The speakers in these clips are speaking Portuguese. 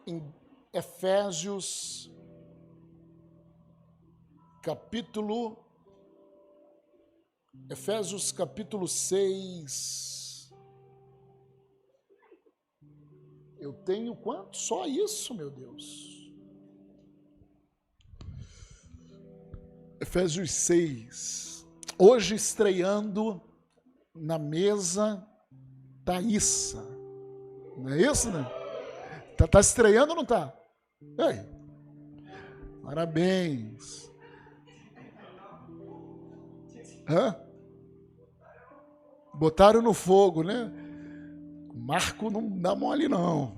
em Efésios, capítulo 6. Eu tenho quanto? Só isso, meu Deus. Efésios 6. Hoje estreando na mesa Thaísa. Não é isso, né? Tá estreando ou não tá? Ei, parabéns. Hã? Botaram no fogo, né? O Marco não dá mole, não.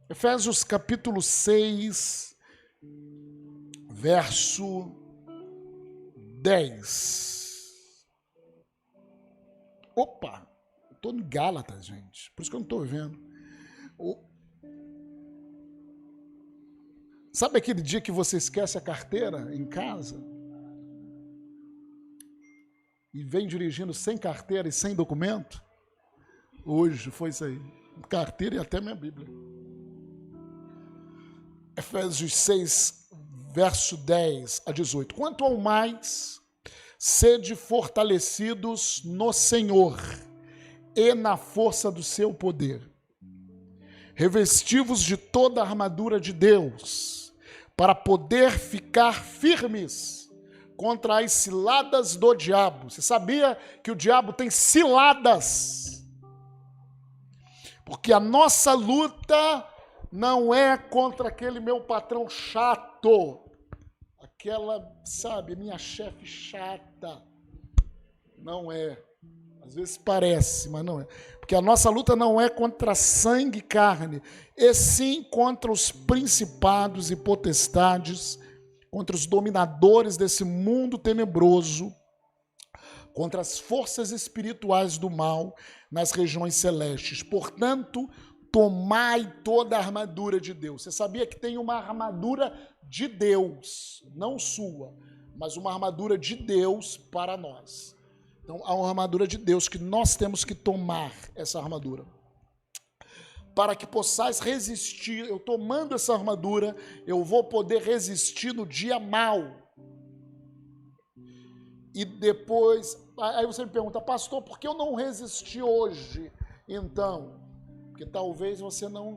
Efésios capítulo 6, verso 10. Opa! Estou em Gálatas, gente. Por isso que eu não estou vendo. Sabe aquele dia que você esquece a carteira em casa? E vem dirigindo sem carteira e sem documento? Hoje foi isso aí. Carteira e até minha Bíblia. Efésios 6, verso 10 a 18. Quanto ao mais, sede fortalecidos no Senhor e na força do seu poder. Revesti-vos de toda a armadura de Deus, para poder ficar firmes contra as ciladas do diabo. Você sabia que o diabo tem ciladas? Porque a nossa luta não é contra aquele meu patrão chato, aquela, sabe, minha chefe chata. Não é. Às vezes parece, mas não é. Porque a nossa luta não é contra sangue e carne, e sim contra os principados e potestades, contra os dominadores desse mundo tenebroso, contra as forças espirituais do mal nas regiões celestes. Portanto, tomai toda a armadura de Deus. Você sabia que tem uma armadura de Deus, não sua, mas uma armadura de Deus para nós. Então, há uma armadura de Deus que nós temos que tomar essa armadura. Para que possais resistir, eu tomando essa armadura, eu vou poder resistir no dia mau. E depois, aí você me pergunta, pastor, por que eu não resisti hoje? Então, porque talvez você não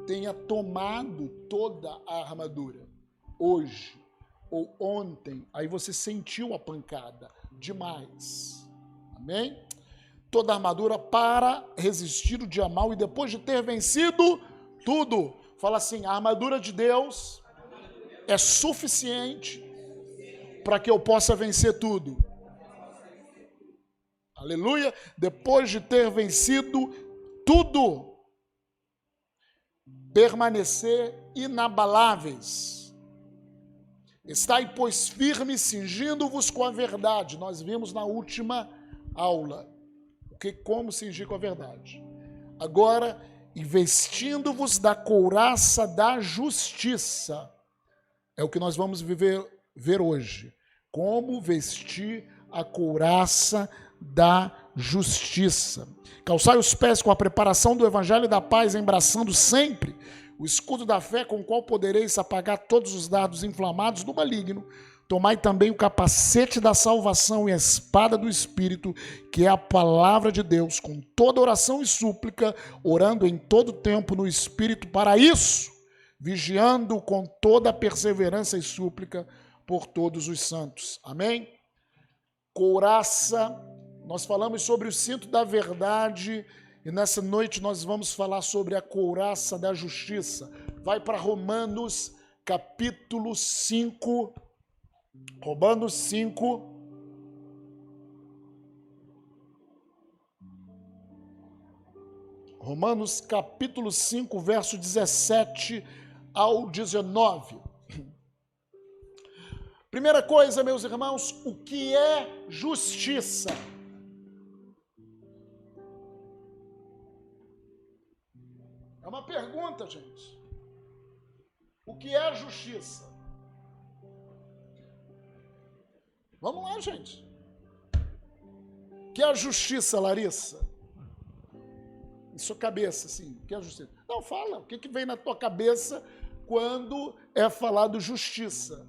tenha tomado toda a armadura hoje ou ontem, aí você sentiu a pancada demais. Amém? Toda a armadura para resistir o dia mau e depois de ter vencido tudo. Fala assim, a armadura de Deus é suficiente para que eu possa vencer tudo. Aleluia! Depois de ter vencido tudo, permanecer inabaláveis. Estai, pois, firmes, cingindo-vos com a verdade. Nós vimos na última aula como cingir com a verdade. Agora, investindo-vos da couraça da justiça. É o que nós vamos ver hoje. Como vestir a couraça da justiça. Calçai os pés com a preparação do evangelho da paz, embraçando sempre o escudo da fé, com o qual podereis apagar todos os dardos inflamados do maligno. Tomai também o capacete da salvação e a espada do Espírito, que é a palavra de Deus, com toda oração e súplica, orando em todo tempo no Espírito para isso, vigiando com toda perseverança e súplica por todos os santos. Amém? Couraça, nós falamos sobre o cinto da verdade e nessa noite nós vamos falar sobre a couraça da justiça. Vai para Romanos capítulo 5. Romanos 5, Romanos capítulo 5, verso 17 ao 19. Primeira coisa, meus irmãos, o que é justiça? É uma pergunta, gente. O que é justiça? Vamos lá, gente. O que é a justiça, Larissa? em sua cabeça, assim, o que é justiça? Não, fala, o que vem na tua cabeça quando é falado justiça?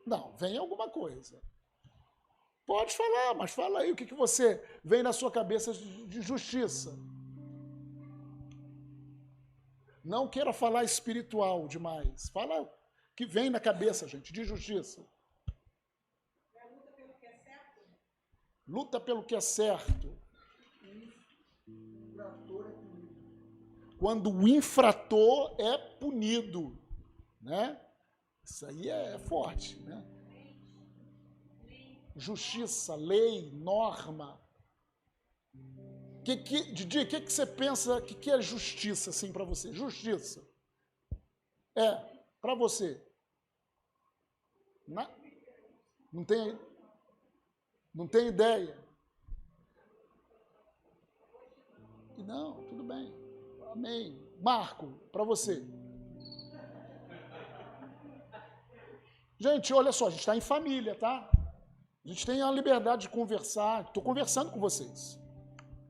Não, vem alguma coisa. Pode falar, mas fala aí, o que você vem na sua cabeça de justiça? Não queira falar espiritual demais. Fala o que vem na cabeça, gente, de justiça. Luta pelo que é certo. Quando o infrator é punido, né? Isso aí é forte, né? Justiça, lei, norma. Didi, o que você pensa que é justiça, assim, para você? Justiça. Para você. Não tem ideia? Não, tudo bem. Amém. Marco, para você. Gente, olha só, a gente está em família, tá? A gente tem a liberdade de conversar. Estou conversando com vocês.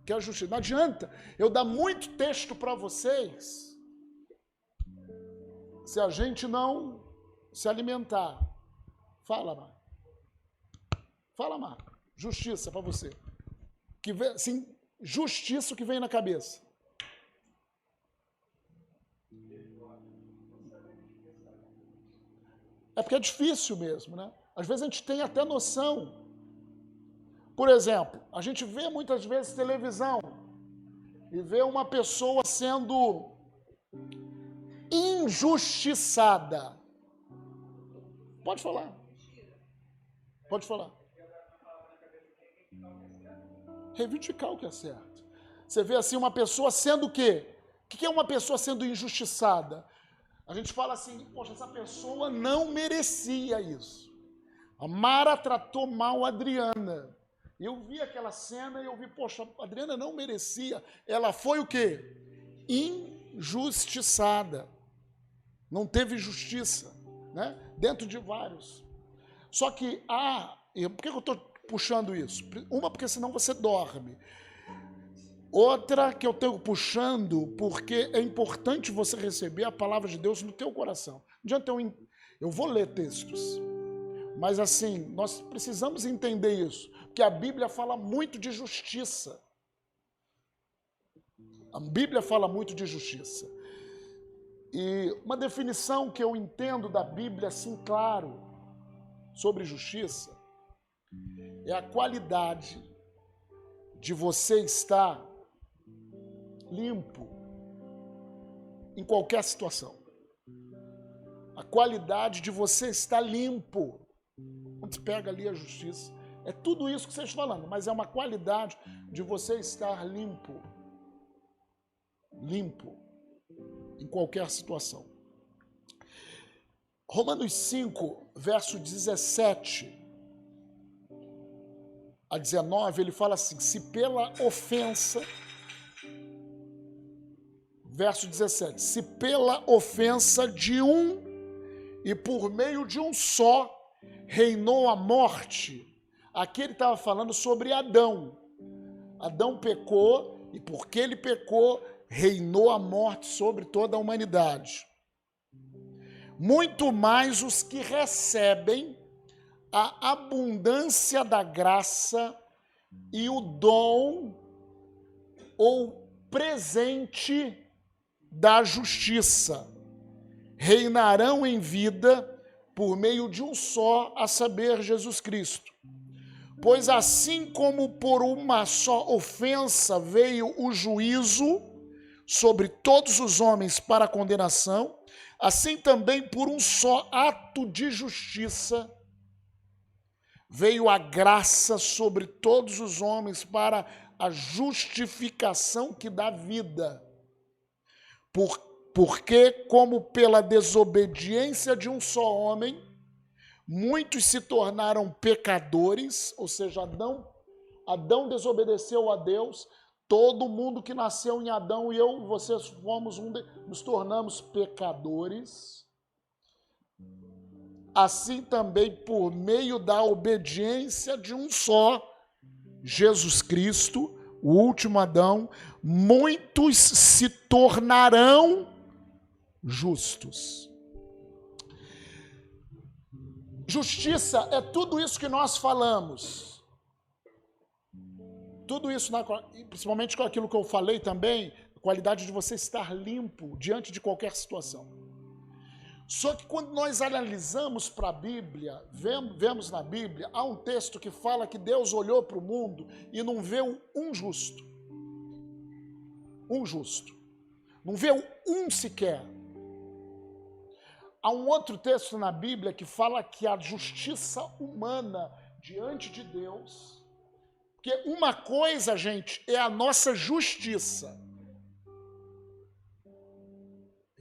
Que é a justiça. Não adianta eu dar muito texto para vocês se a gente não se alimentar. Fala, Marco. Fala, Marco. Justiça para você. Que vem, assim, justiça, o que vem na cabeça. É porque é difícil mesmo, né? Às vezes a gente tem até noção. Por exemplo, a gente vê muitas vezes televisão e vê uma pessoa sendo injustiçada. Pode falar. Pode falar. Reivindicar o que é certo. Você vê assim uma pessoa sendo o quê? O que é uma pessoa sendo injustiçada? A gente fala assim, poxa, essa pessoa não merecia isso. A Mara tratou mal a Adriana. Eu vi aquela cena e eu vi, poxa, a Adriana não merecia. Ela foi o quê? Injustiçada. Não teve justiça, né? Dentro de vários. Só que, por que eu estou puxando isso? Uma, porque senão você dorme. Outra que eu estou puxando, porque é importante você receber a palavra de Deus no teu coração. Não adianta eu vou ler textos, mas assim, nós precisamos entender isso, porque a Bíblia fala muito de justiça. A Bíblia fala muito de justiça. E uma definição que eu entendo da Bíblia, assim, claro, sobre justiça, é a qualidade de você estar limpo em qualquer situação. A qualidade de você estar limpo. Quando você pega ali a justiça, é tudo isso que você está falando, mas é uma qualidade de você estar limpo. Limpo em qualquer situação. Romanos 5, verso 17 a 19, ele fala assim, se pela ofensa, verso 17, se pela ofensa de um e por meio de um só reinou a morte. Aqui ele estava falando sobre Adão. Adão pecou e porque ele pecou, reinou a morte sobre toda a humanidade. Muito mais os que recebem a abundância da graça e o dom ou presente da justiça reinarão em vida por meio de um só, a saber, Jesus Cristo. Pois assim como por uma só ofensa veio o juízo sobre todos os homens para a condenação, assim também por um só ato de justiça veio a graça sobre todos os homens para a justificação que dá vida. Porque, como pela desobediência de um só homem, muitos se tornaram pecadores, ou seja, Adão desobedeceu a Deus, todo mundo que nasceu em Adão e vocês nos tornamos pecadores. Assim também por meio da obediência de um só, Jesus Cristo, o último Adão, muitos se tornarão justos. Justiça é tudo isso que nós falamos. Tudo isso, principalmente com aquilo que eu falei também, a qualidade de você estar limpo diante de qualquer situação. Só que quando nós analisamos para a Bíblia, vemos na Bíblia, há um texto que fala que Deus olhou para o mundo e não viu um justo. Um justo. Não viu um sequer. Há um outro texto na Bíblia que fala que a justiça humana diante de Deus, porque uma coisa, gente, é a nossa justiça.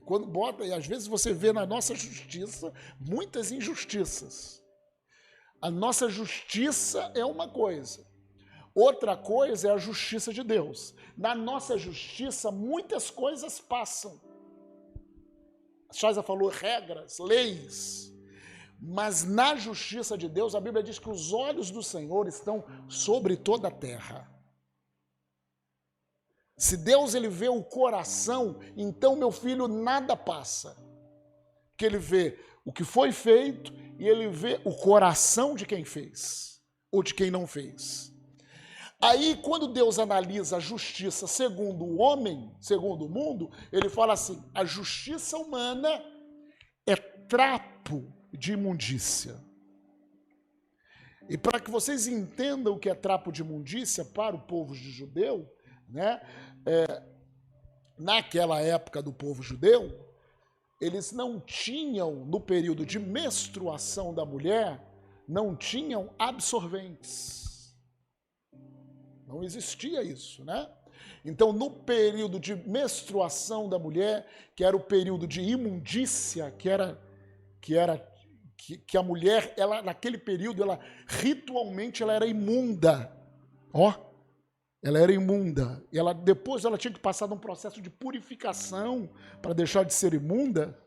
Quando bota, e às vezes você vê na nossa justiça muitas injustiças. A nossa justiça é uma coisa. Outra coisa é a justiça de Deus. Na nossa justiça, muitas coisas passam. A Chaisa falou regras, leis. Mas na justiça de Deus, a Bíblia diz que os olhos do Senhor estão sobre toda a terra. Se Deus ele vê o coração, então, meu filho, nada passa. Porque ele vê o que foi feito e ele vê o coração de quem fez ou de quem não fez. Aí, quando Deus analisa a justiça segundo o homem, segundo o mundo, ele fala assim, a justiça humana é trapo de imundícia. E para que vocês entendam o que é trapo de imundícia para o povo judeu, né? Naquela época do povo judeu, eles não tinham, no período de menstruação da mulher, não tinham absorventes. Não existia isso, né? Então, no período de menstruação da mulher, que era o período de imundícia, que a mulher, ela, naquele período, ela ritualmente ela era imunda. Ela era imunda. E depois ela tinha que passar num processo de purificação para deixar de ser imunda,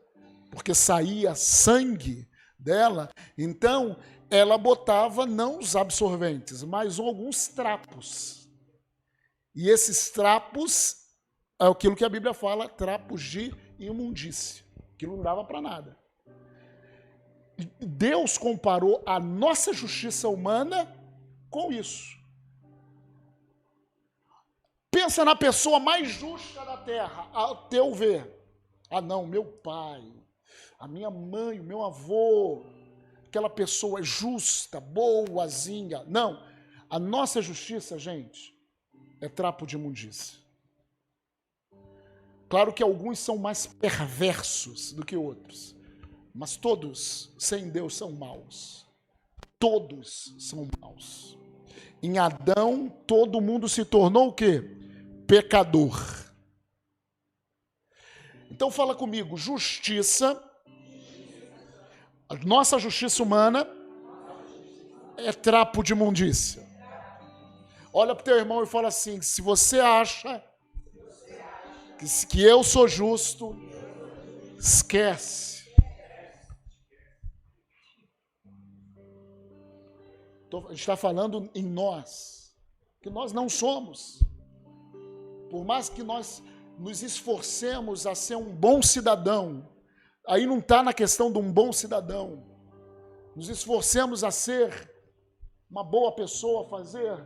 porque saía sangue dela. Então, ela botava não os absorventes, mas alguns trapos. E esses trapos é aquilo que a Bíblia fala, trapos de imundícia. Aquilo não dava para nada. Deus comparou a nossa justiça humana com isso. Pensa na pessoa mais justa da terra, a teu ver. Ah não, meu pai, a minha mãe, o meu avô, aquela pessoa justa, boazinha. Não, a nossa justiça, gente, é trapo de imundícia. Claro que alguns são mais perversos do que outros, mas todos, sem Deus, são maus. Todos são maus. Em Adão, todo mundo se tornou o quê? Pecador. Então fala comigo, justiça, a nossa justiça humana é trapo de imundícia. Olha para o teu irmão e fala assim, se você acha que eu sou justo, esquece. A gente está falando em nós, que nós não somos. Por mais que nós nos esforcemos a ser um bom cidadão, aí não está na questão de um bom cidadão. Nos esforcemos a ser uma boa pessoa, a fazer.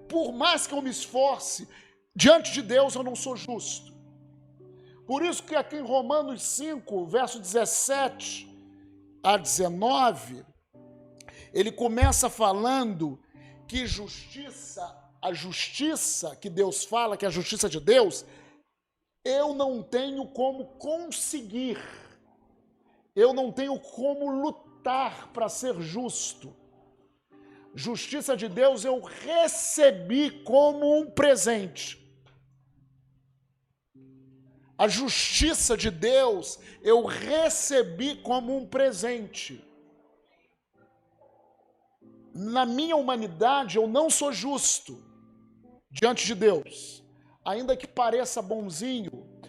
Por mais que eu me esforce, diante de Deus eu não sou justo. Por isso que aqui em Romanos 5, verso 17 a 19, ele começa falando que a justiça que Deus fala, que é a justiça de Deus, eu não tenho como conseguir, eu não tenho como lutar para ser justo. Justiça de Deus eu recebi como um presente. A justiça de Deus eu recebi como um presente. Na minha humanidade eu não sou justo diante de Deus, ainda que pareça bonzinho,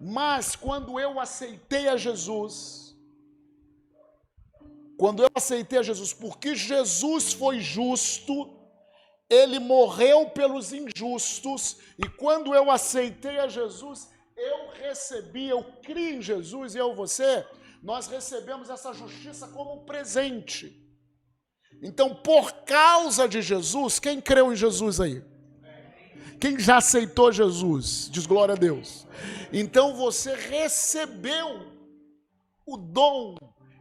mas quando eu aceitei a Jesus, porque Jesus foi justo, ele morreu pelos injustos, e quando eu aceitei a Jesus, eu recebi, eu criei em Jesus, e eu, você, nós recebemos essa justiça como um presente. Então, por causa de Jesus, quem creu em Jesus aí? Quem já aceitou Jesus? Diz glória a Deus. Então, você recebeu o dom,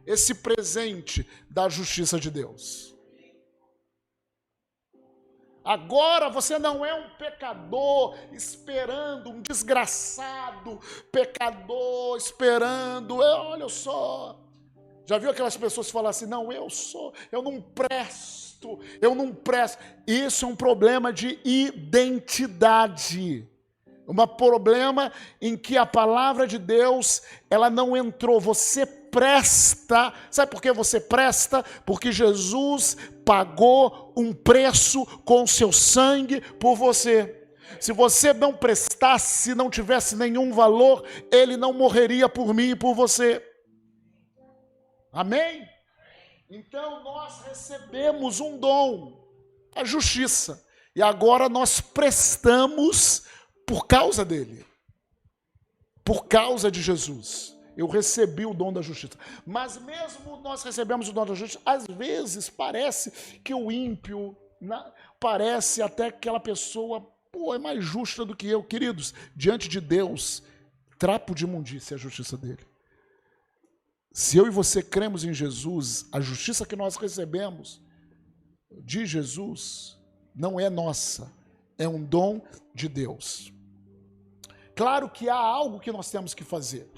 esse presente da justiça de Deus. Agora você não é um pecador esperando, um desgraçado pecador esperando, olha só. Já viu aquelas pessoas que falam assim, não, eu não presto. Isso é um problema de identidade. Um problema em que a palavra de Deus, ela não entrou. Você presta. Sabe por que você presta? Porque Jesus pagou um preço com seu sangue por você. Se você não prestasse, se não tivesse nenhum valor, ele não morreria por mim e por você. Amém? Então nós recebemos um dom, a justiça. E agora nós prestamos por causa dele. Por causa de Jesus. Eu recebi o dom da justiça. Mas mesmo nós recebemos o dom da justiça, às vezes parece que o ímpio, parece até aquela pessoa, é mais justa do que eu. Queridos, diante de Deus, trapo de imundícia é a justiça dele. Se eu e você cremos em Jesus, a justiça que nós recebemos de Jesus não é nossa, é um dom de Deus. Claro que há algo que nós temos que fazer.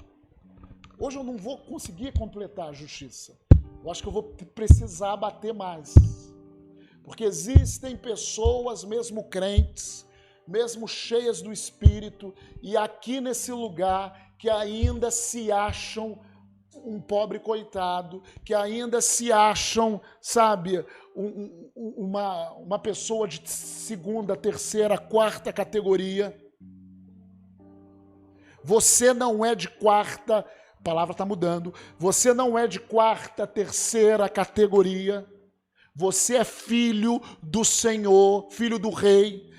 Hoje eu não vou conseguir completar a justiça. Eu acho que eu vou precisar bater mais. Porque existem pessoas, mesmo crentes, mesmo cheias do Espírito, e aqui nesse lugar, que ainda se acham um pobre coitado, que ainda se acham, sabe, uma pessoa de segunda, terceira, quarta categoria. Você não é de quarta, a palavra está mudando, você não é de quarta, terceira categoria. Você é filho do Senhor, filho do Rei.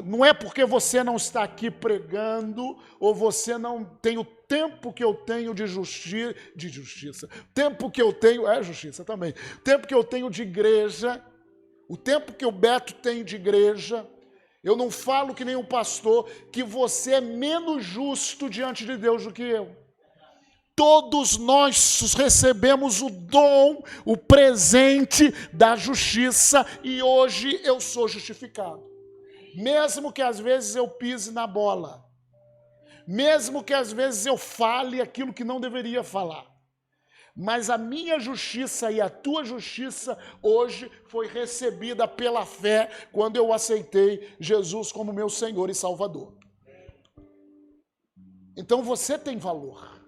Não é porque você não está aqui pregando, ou você não tem o tempo que eu tenho de justiça. Tempo que eu tenho, justiça também. Tempo que eu tenho de igreja, o tempo que o Beto tem de igreja, eu não falo que nem um pastor, que você é menos justo diante de Deus do que eu. Todos nós recebemos o dom, o presente da justiça, e hoje eu sou justificado. Mesmo que às vezes eu pise na bola, mesmo que às vezes eu fale aquilo que não deveria falar, mas a minha justiça e a tua justiça hoje foi recebida pela fé quando eu aceitei Jesus como meu Senhor e Salvador. Então você tem valor.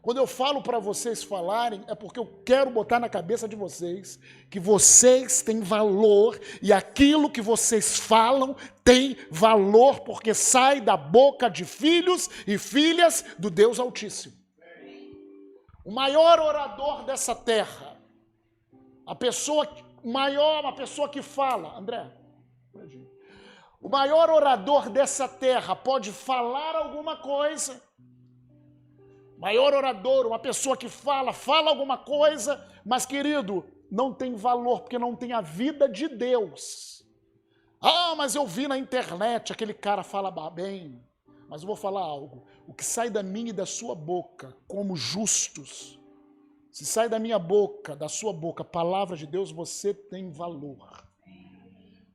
Quando eu falo para vocês falarem, é porque eu quero botar na cabeça de vocês que vocês têm valor, e aquilo que vocês falam tem valor, porque sai da boca de filhos e filhas do Deus Altíssimo. O maior orador dessa terra, a pessoa que fala, André, o maior orador dessa terra pode falar alguma coisa, maior orador, uma pessoa que fala alguma coisa, mas, querido, não tem valor, porque não tem a vida de Deus. Mas eu vi na internet, aquele cara fala bem, mas eu vou falar algo. O que sai da minha e da sua boca, como justos, se sai da minha boca, da sua boca, palavra de Deus, você tem valor.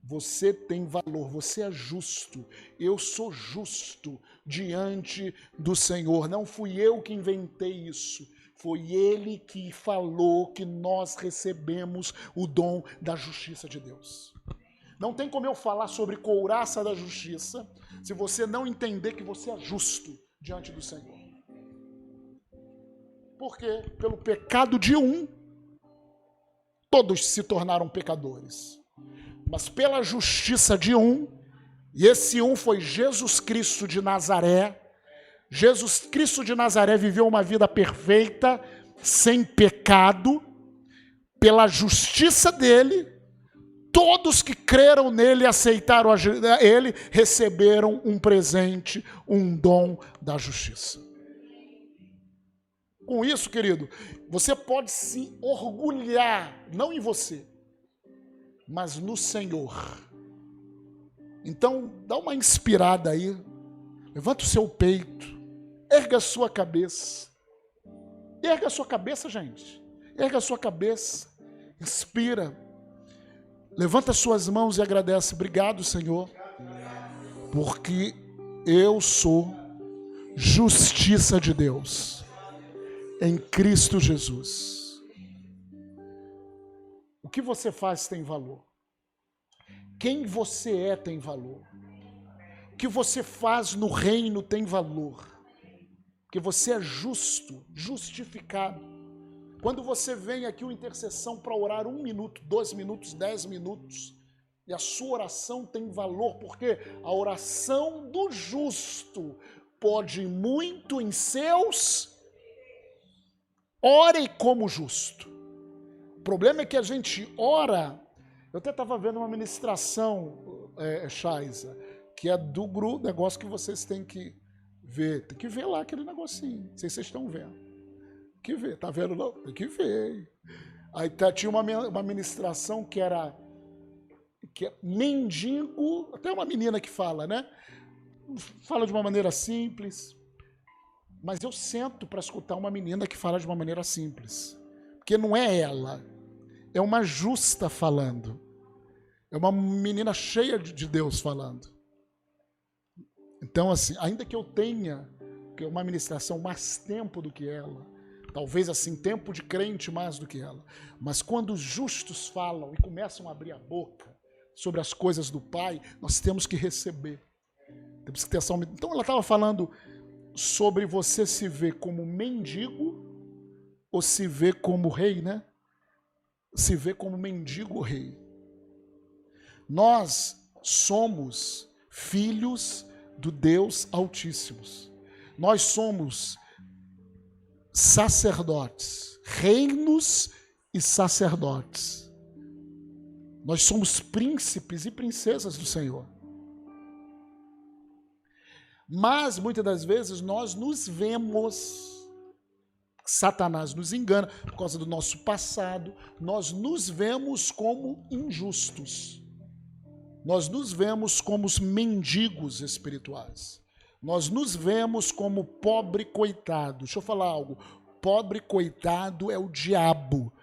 Você tem valor, você é justo, eu sou justo diante do Senhor. Não fui eu que inventei isso, foi Ele que falou que nós recebemos o dom da justiça de Deus. Não tem como eu falar sobre couraça da justiça se você não entender que você é justo diante do Senhor. Por quê? Pelo pecado de um, todos se tornaram pecadores. Mas pela justiça de um, e esse um foi Jesus Cristo de Nazaré. Jesus Cristo de Nazaré viveu uma vida perfeita, sem pecado. Pela justiça dele, todos que creram nele e aceitaram ele, receberam um presente, um dom da justiça. Com isso, querido, você pode se orgulhar, não em você, mas no Senhor. Então, dá uma inspirada aí, levanta o seu peito, erga a sua cabeça. Erga a sua cabeça, gente. Erga a sua cabeça, inspira. Levanta suas mãos e agradece. Obrigado, Senhor, porque eu sou justiça de Deus em Cristo Jesus. O que você faz tem valor. Quem você é tem valor. O que você faz no reino tem valor. Porque você é justo, justificado. Quando você vem aqui, uma intercessão para orar 1 minuto, 2 minutos, 10 minutos, e a sua oração tem valor, porque a oração do justo pode muito em seus. Ore como justo. O problema é que a gente ora. Eu até estava vendo uma ministração, Shaisa, que é do grupo, negócio que vocês têm que ver. Tem que ver lá aquele negocinho. Não sei se vocês estão vendo. Tem que ver. Tá vendo não? Tem que ver. Aí tinha uma ministração que é mendigo. Até uma menina que fala, né? Fala de uma maneira simples. Mas eu sento para escutar uma menina que fala de uma maneira simples. Porque não é ela. É uma justa falando. É uma menina cheia de Deus falando. Então, assim, ainda que eu tenha uma ministração mais tempo do que ela, talvez assim, tempo de crente mais do que ela, mas quando os justos falam e começam a abrir a boca sobre as coisas do Pai, nós temos que receber. Temos que ter essa. Então, ela estava falando sobre você se ver como mendigo ou se ver como rei, né? Se ver como mendigo ou rei. Nós somos filhos do Deus Altíssimo. Nós somos sacerdotes, reinos e sacerdotes. Nós somos príncipes e princesas do Senhor. Mas, muitas das vezes, nós nos vemos, Satanás nos engana, por causa do nosso passado, nós nos vemos como injustos. Nós nos vemos como os mendigos espirituais. Nós nos vemos como pobre coitado. Deixa eu falar algo. Pobre coitado é o diabo.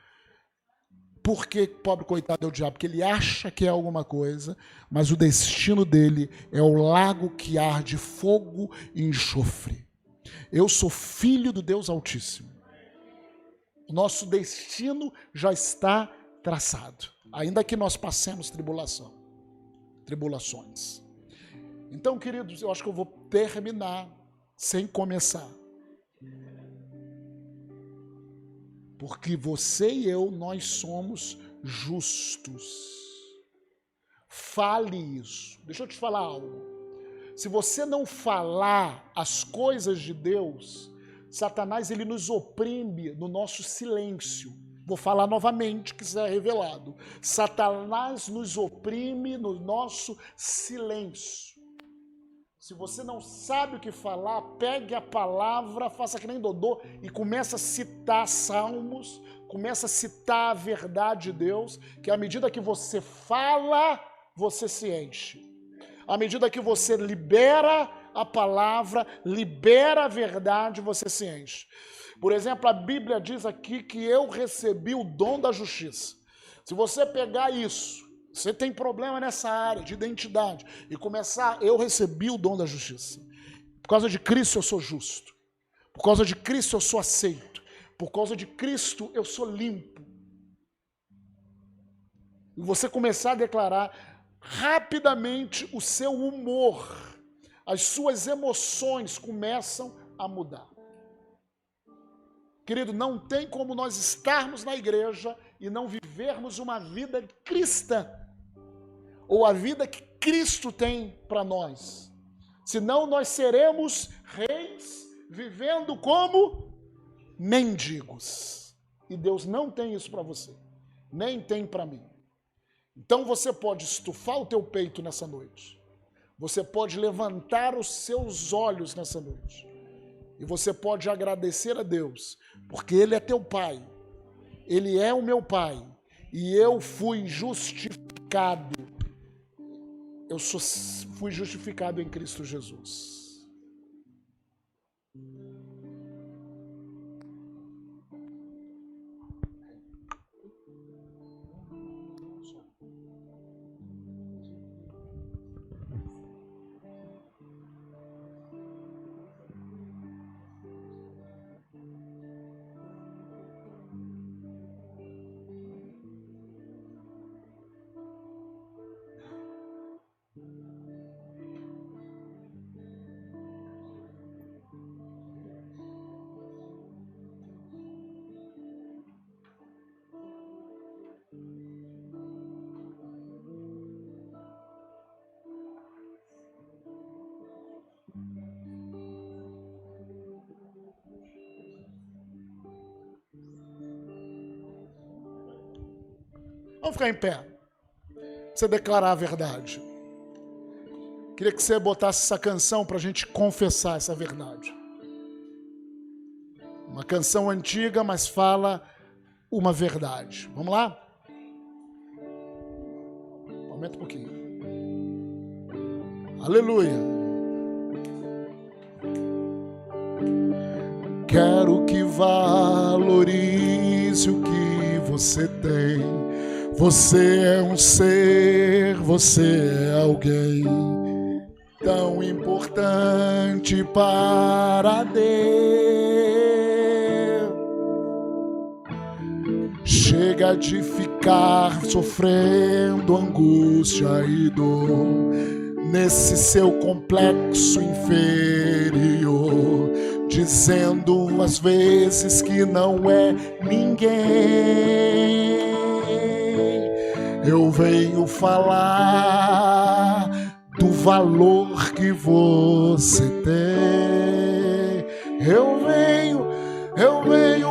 Por que pobre coitado é o diabo? Porque ele acha que é alguma coisa, mas o destino dele é o lago que arde fogo e enxofre. Eu sou filho do Deus Altíssimo. O nosso destino já está traçado, ainda que nós passemos tribulações. Então, queridos, eu acho que eu vou terminar sem começar. Porque você e eu, nós somos justos. Fale isso. Deixa eu te falar algo. Se você não falar as coisas de Deus, Satanás ele nos oprime no nosso silêncio. Vou falar novamente, que isso é revelado. Satanás nos oprime no nosso silêncio. Se você não sabe o que falar, pegue a palavra, faça que nem Dodô e comece a citar salmos, comece a citar a verdade de Deus, que à medida que você fala, você se enche. À medida que você libera a palavra, libera a verdade, você se enche. Por exemplo, a Bíblia diz aqui que eu recebi o dom da justiça. Se você pegar isso, você tem problema nessa área de identidade e começar, eu recebi o dom da justiça. Por causa de Cristo eu sou justo. Por causa de Cristo eu sou aceito. Por causa de Cristo eu sou limpo. E você começar a declarar rapidamente o seu humor, as suas emoções começam a mudar. Querido, não tem como nós estarmos na igreja e não vivermos uma vida cristã, ou a vida que Cristo tem para nós. Senão nós seremos reis vivendo como mendigos. E Deus não tem isso para você, nem tem para mim. Então você pode estufar o teu peito nessa noite. Você pode levantar os seus olhos nessa noite. E você pode agradecer a Deus, porque Ele é teu Pai. Ele é o meu Pai. E eu fui justificado. Fui justificado em Cristo Jesus. Vamos ficar em pé. Você declarar a verdade. Queria que você botasse essa canção para a gente confessar essa verdade. Uma canção antiga, mas fala uma verdade. Vamos lá? Aumenta um pouquinho. Aleluia. Quero que valorize o que você tem. Você é um ser, você é alguém tão importante para Deus. Chega de ficar sofrendo angústia e dor nesse seu complexo inferior, dizendo às vezes que não é ninguém. Eu venho falar do valor que você tem. Eu venho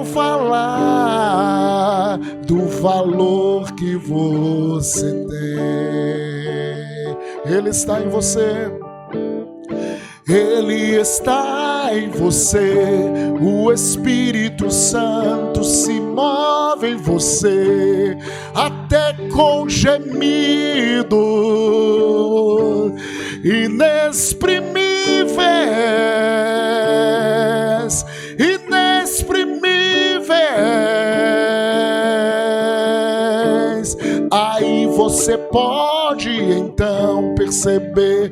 falar do valor que você tem. Ele está em você. Ele está em você, o Espírito Santo se move em você, até com gemido inexprimíveis, inexprimíveis. Aí você pode então perceber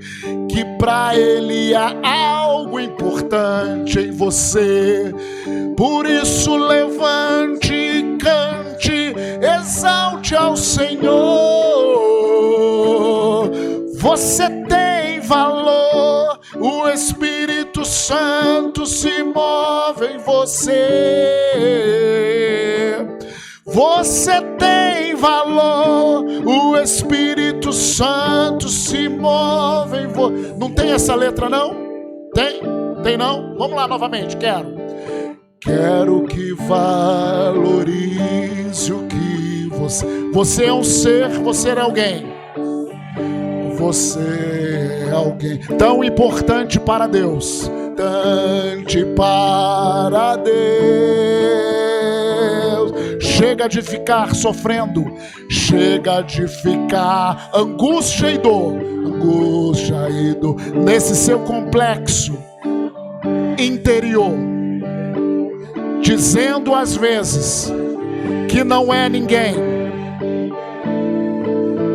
que para Ele há algo importante em você. Por isso levante e cante, exalte ao Senhor. Você tem valor, o Espírito Santo se move em você. Você tem valor, o Espírito Santo se move em você. Não tem essa letra não? Tem? Tem não? Vamos lá novamente, Quero que valorize o que você... Você é um ser, você é alguém. Você é alguém tão importante para Deus. Importante para Deus. Chega de ficar sofrendo, chega de ficar angústia e dor, nesse seu complexo interior, dizendo às vezes que não é ninguém.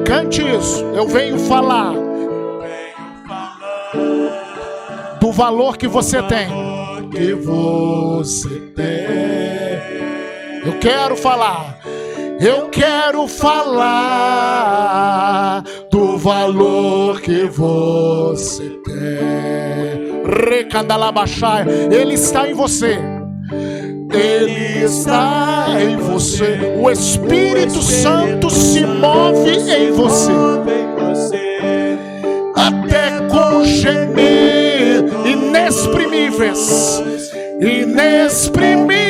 Cante isso. Eu venho falar do valor que você tem. Eu quero falar do valor que você tem. Recandalabaxai, Ele está em você. Ele está em você. O Espírito Santo se move em você, até com gemidos inexprimíveis, inexprimíveis.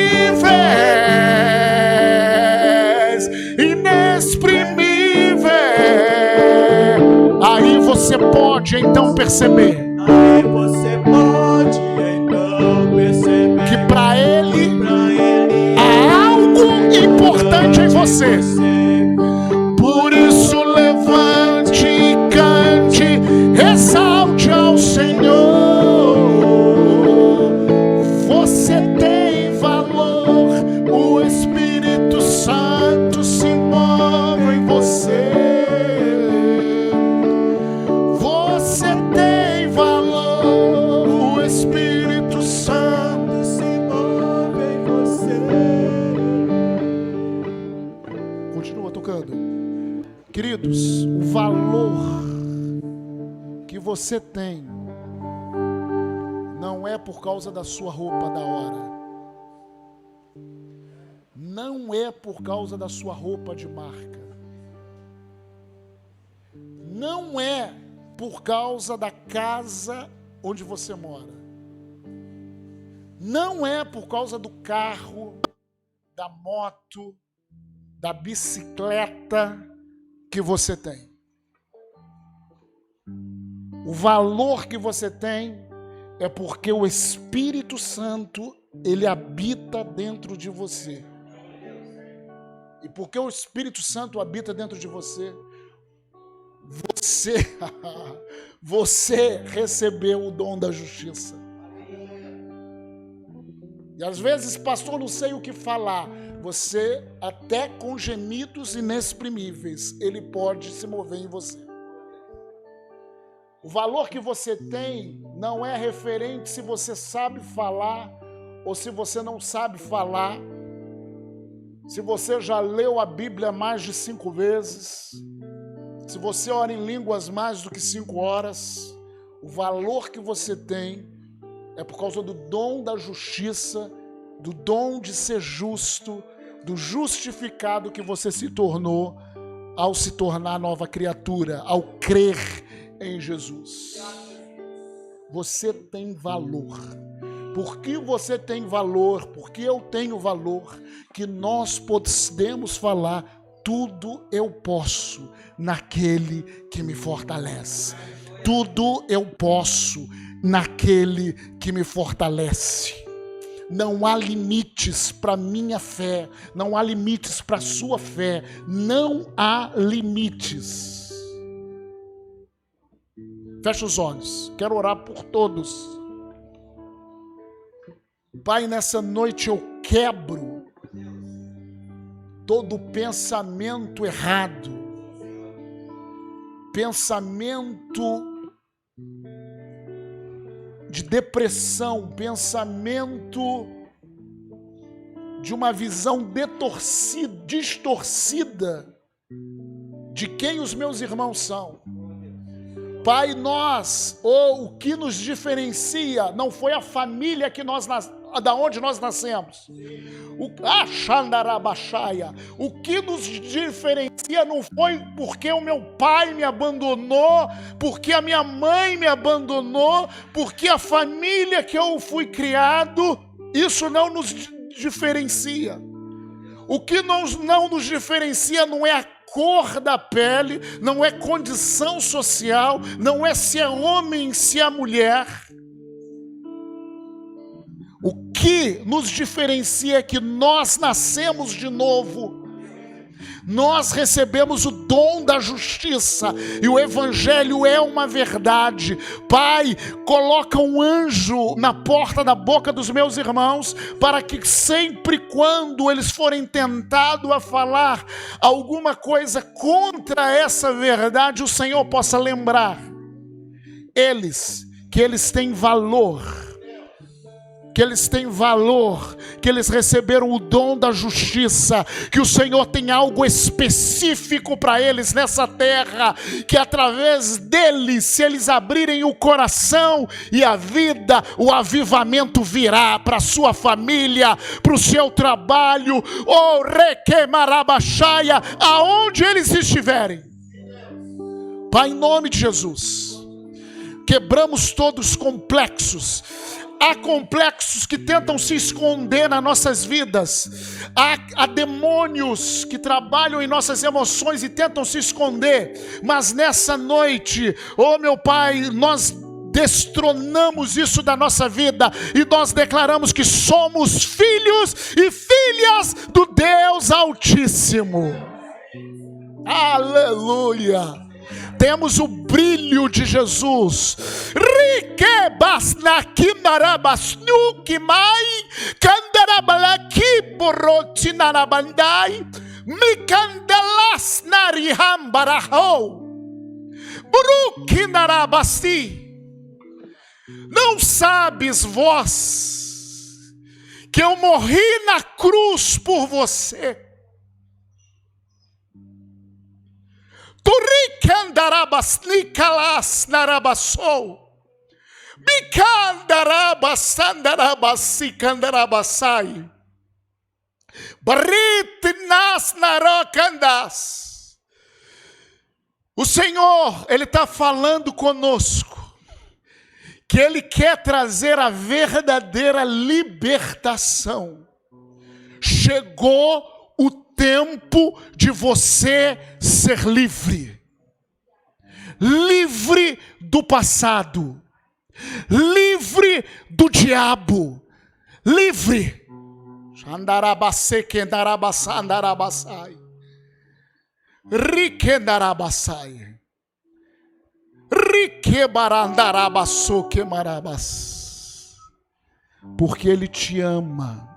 você pode então perceber que para Ele há algo importante em você. Por isso levante e cante, exalte ao Senhor. Você tem valor, o Espírito Santo se move em você. Você tem valor, o Espírito Santo se move em você. Continua tocando. Queridos, o valor que você tem não é por causa da sua roupa da hora. Não é por causa da sua roupa de marca. Não é por causa da casa onde você mora. Não é por causa do carro, da moto, da bicicleta que você tem. O valor que você tem é porque o Espírito Santo, ele habita dentro de você. E porque o Espírito Santo habita dentro de você, você recebeu o dom da justiça. E às vezes, pastor, não sei o que falar. Você, até com gemidos inexprimíveis, ele pode se mover em você. O valor que você tem não é referente se você sabe falar ou se você não sabe falar. Se você já leu a Bíblia mais de 5 vezes, se você ora em línguas mais do que 5 horas, o valor que você tem é por causa do dom da justiça, do dom de ser justo, do justificado que você se tornou ao se tornar nova criatura, ao crer em Jesus. Você tem valor. Por que você tem valor? Porque eu tenho valor, que nós podemos falar: tudo eu posso naquele que me fortalece. Tudo eu posso naquele que me fortalece. Não há limites para minha fé, não há limites para a sua fé, não há limites. Fecha os olhos, quero orar por todos. Pai, nessa noite eu quebro todo pensamento errado, pensamento de depressão, pensamento de uma visão distorcida de quem os meus irmãos são. Pai, o que nos diferencia não foi a família da onde nós nascemos. O que nos diferencia não foi porque o meu pai me abandonou, porque a minha mãe me abandonou, porque a família que eu fui criado, isso não nos diferencia. O que não nos diferencia não é a cor da pele, não é condição social, não é se é homem, se é mulher. O que nos diferencia é que nós nascemos de novo. Nós recebemos o dom da justiça e o Evangelho é uma verdade. Pai, coloca um anjo na porta da boca dos meus irmãos para que sempre quando eles forem tentados a falar alguma coisa contra essa verdade, o Senhor possa lembrar que eles têm valor. Que eles têm valor, que eles receberam o dom da justiça, que o Senhor tem algo específico para eles nessa terra, que através deles, se eles abrirem o coração e a vida, o avivamento virá para a sua família, para o seu trabalho, aonde eles estiverem. Pai, em nome de Jesus, quebramos todos os complexos, Há complexos que tentam se esconder nas nossas vidas. Há demônios que trabalham em nossas emoções e tentam se esconder. Mas nessa noite, oh meu Pai, nós destronamos isso da nossa vida e nós declaramos que somos filhos e filhas do Deus Altíssimo. Aleluia! Temos o brilho de Jesus. Não sabes vós que eu morri na cruz por você? Turikandarabas nikalas narabasou. Bikandarabas andarabas sikandarabasai. Baritinas narokandas. O Senhor, Ele está falando conosco que Ele quer trazer a verdadeira libertação. Chegou o tempo de você ser livre. Livre do passado. Livre do diabo. Livre. Xandarabassequendarabassandarabasai. Riquendarabasai. Riquebarandarabasoquemarabas. Porque Ele te ama.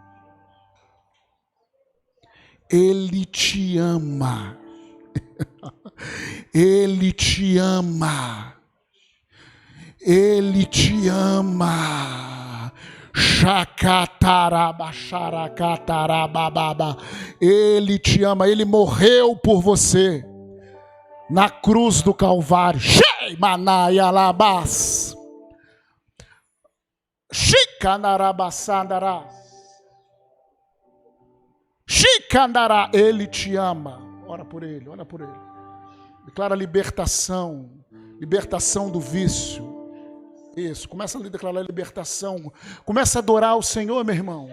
Ele te ama. Ele te ama. Ele te ama. Chacatarabacharakatarabababa. Ele te ama. Ele morreu por você na cruz do Calvário. Manayalabas. Chicanarabassandarás. Chicandará, Ele te ama. Ora por Ele, ora por Ele. Declara libertação. Libertação do vício. Isso, começa a declarar libertação. Começa a adorar o Senhor, meu irmão.